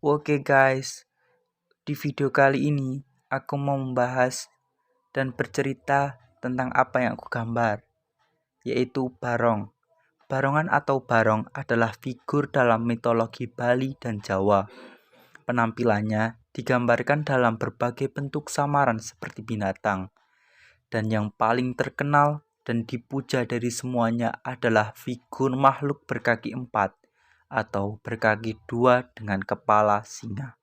Oke guys, di video kali ini aku mau membahas dan bercerita tentang apa yang aku gambar, yaitu barong. Barongan atau barong adalah figur dalam mitologi Bali dan Jawa. Penampilannya digambarkan dalam berbagai bentuk samaran seperti binatang. Dan yang paling terkenal dan dipuja dari semuanya adalah figur makhluk berkaki 4 atau berkaki 2 dengan kepala singa.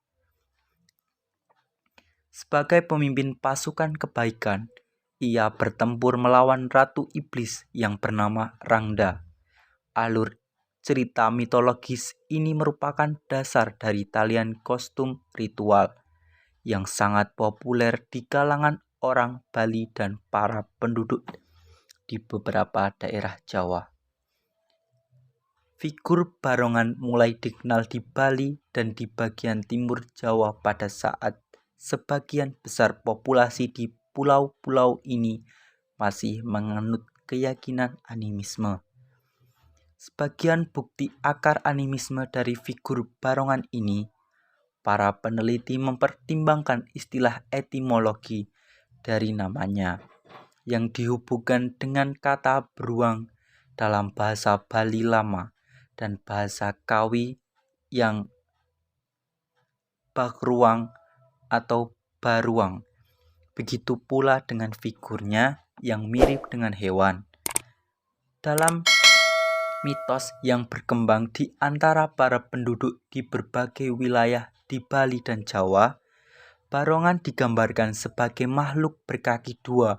Sebagai pemimpin pasukan kebaikan, ia bertempur melawan Ratu Iblis yang bernama Rangda. Alur cerita mitologis ini merupakan dasar dari talian kostum ritual yang sangat populer di kalangan orang Bali dan para penduduk di beberapa daerah Jawa. Figur barongan mulai dikenal di Bali dan di bagian timur Jawa pada saat sebagian besar populasi di pulau-pulau ini masih menganut keyakinan animisme. Sebagian bukti akar animisme dari figur barongan ini, para peneliti mempertimbangkan istilah etimologi dari namanya yang dihubungkan dengan kata beruang dalam bahasa Bali lama dan bahasa Kawi yang bakruang atau baruang. Begitu pula dengan figurnya yang mirip dengan hewan. Dalam mitos yang berkembang di antara para penduduk di berbagai wilayah di Bali dan Jawa, barongan digambarkan sebagai makhluk berkaki 2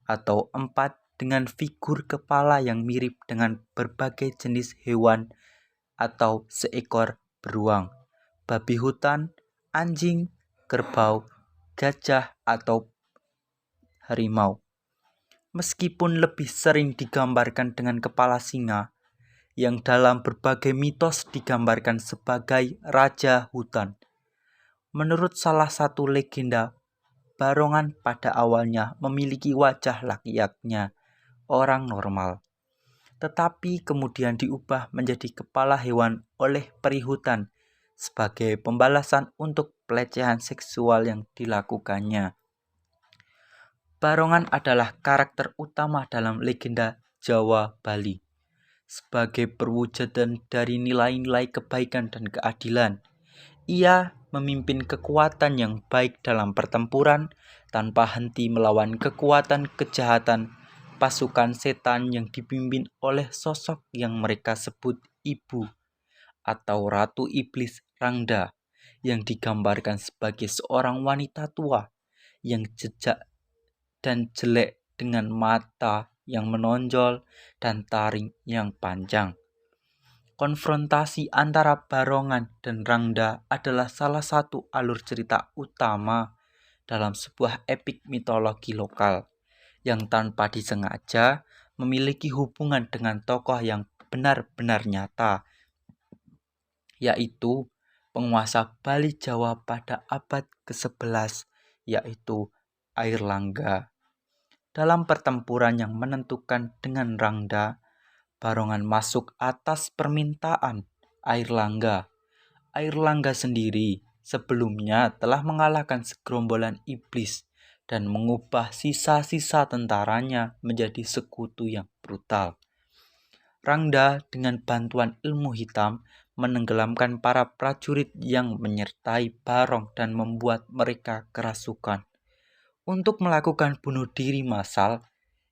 atau 4 dengan figur kepala yang mirip dengan berbagai jenis hewan atau seekor beruang, babi hutan, anjing, kerbau, gajah, atau harimau. Meskipun lebih sering digambarkan dengan kepala singa, yang dalam berbagai mitos digambarkan sebagai raja hutan. Menurut salah satu legenda, barongan pada awalnya memiliki wajah layaknya orang normal, tetapi kemudian diubah menjadi kepala hewan oleh peri hutan sebagai pembalasan untuk pelecehan seksual yang dilakukannya. Barongan adalah karakter utama dalam legenda Jawa Bali sebagai perwujudan dari nilai-nilai kebaikan dan keadilan. Ia memimpin kekuatan yang baik dalam pertempuran tanpa henti melawan kekuatan kejahatan pasukan setan yang dipimpin oleh sosok yang mereka sebut ibu atau Ratu Iblis Rangda, yang digambarkan sebagai seorang wanita tua yang jejak dan jelek dengan mata yang menonjol dan taring yang panjang. Konfrontasi antara barongan dan Rangda adalah salah satu alur cerita utama dalam sebuah epik mitologi lokal yang tanpa disengaja memiliki hubungan dengan tokoh yang benar-benar nyata, yaitu penguasa Bali Jawa pada abad ke-11, yaitu Airlangga. Dalam pertempuran yang menentukan dengan Rangda, barongan masuk atas permintaan Airlangga. Airlangga sendiri sebelumnya telah mengalahkan segerombolan iblis dan mengubah sisa-sisa tentaranya menjadi sekutu yang brutal. Rangda dengan bantuan ilmu hitam menenggelamkan para prajurit yang menyertai barong dan membuat mereka kerasukan. Untuk melakukan bunuh diri massal,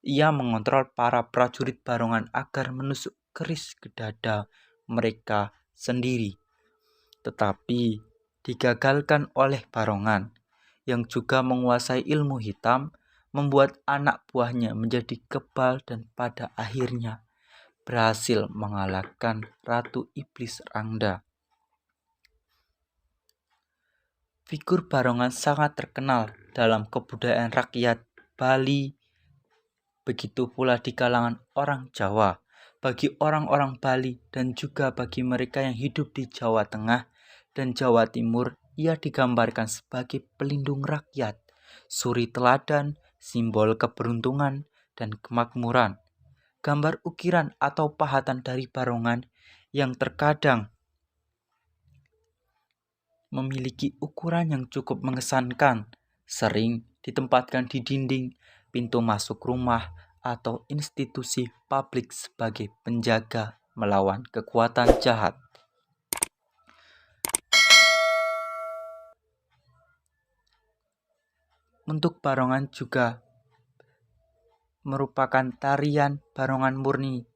ia mengontrol para prajurit barongan agar menusuk keris ke dada mereka sendiri. Tetapi digagalkan oleh barongan yang juga menguasai ilmu hitam, membuat anak buahnya menjadi kebal dan pada akhirnya berhasil mengalahkan Ratu Iblis Rangda. Figur barongan sangat terkenal dalam kebudayaan rakyat Bali, begitu pula di kalangan orang Jawa. Bagi orang-orang Bali dan juga bagi mereka yang hidup di Jawa Tengah dan Jawa Timur, ia digambarkan sebagai pelindung rakyat, suri teladan, simbol keberuntungan dan kemakmuran. Gambar ukiran atau pahatan dari barongan yang terkadang memiliki ukuran yang cukup mengesankan, sering ditempatkan di dinding, pintu masuk rumah, atau institusi publik sebagai penjaga melawan kekuatan jahat. Untuk barongan juga merupakan tarian barongan murni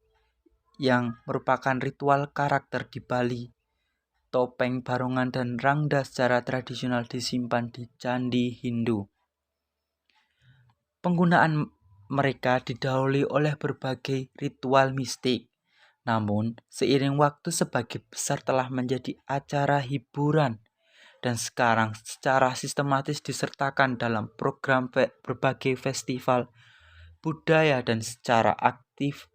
yang merupakan ritual karakter di Bali. Topeng barongan dan rangda secara tradisional disimpan di candi Hindu. Penggunaan mereka didahului oleh berbagai ritual mistik. Namun, seiring waktu sebagian besar telah menjadi acara hiburan dan sekarang secara sistematis disertakan dalam program berbagai festival budaya dan secara aktif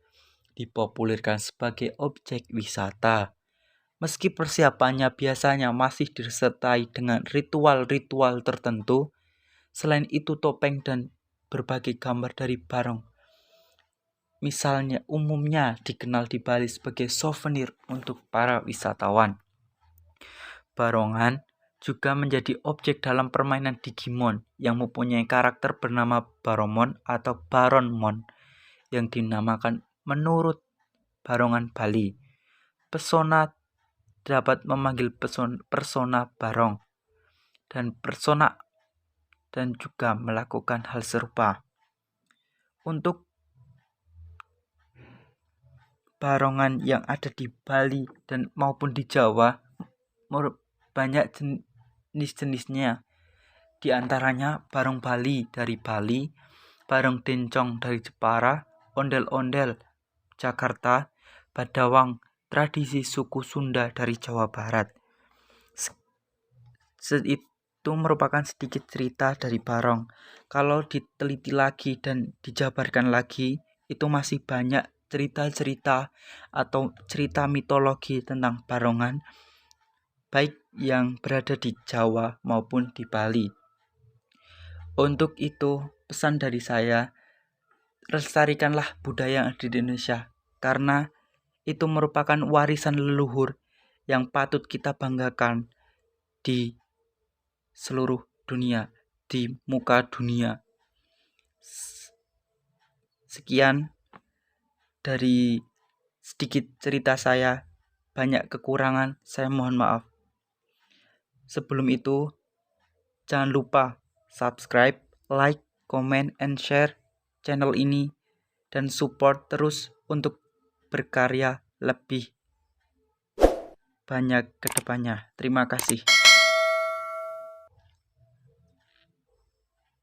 dipopulerkan sebagai objek wisata. Meski persiapannya biasanya masih disertai dengan ritual-ritual tertentu, selain itu topeng dan berbagai gambar dari barong misalnya umumnya dikenal di Bali sebagai souvenir untuk para wisatawan. Barongan juga menjadi objek dalam permainan Digimon yang mempunyai karakter bernama Baromon atau Baronmon yang dinamakan menurut barongan Bali. Persona dapat memanggil persona barong dan persona dan juga melakukan hal serupa. Untuk barongan yang ada di Bali dan maupun di Jawa banyak jenis-jenisnya. Di antaranya barong Bali dari Bali, barong Dencong dari Jepara, ondel-ondel Jakarta, badawang tradisi suku Sunda dari Jawa Barat. Itu merupakan sedikit cerita dari barong. Kalau diteliti lagi dan dijabarkan lagi, itu masih banyak cerita-cerita atau cerita mitologi tentang barongan, baik yang berada di Jawa maupun di Bali. Untuk itu, pesan dari saya, lestarikanlah budaya yang ada di Indonesia, karena itu merupakan warisan leluhur yang patut kita banggakan di seluruh dunia, di muka dunia. Sekian dari sedikit cerita saya, banyak kekurangan, saya mohon maaf. Sebelum itu, jangan lupa subscribe, like, comment, and share channel ini dan support terus untuk berkarya lebih banyak ke depannya. Terima kasih.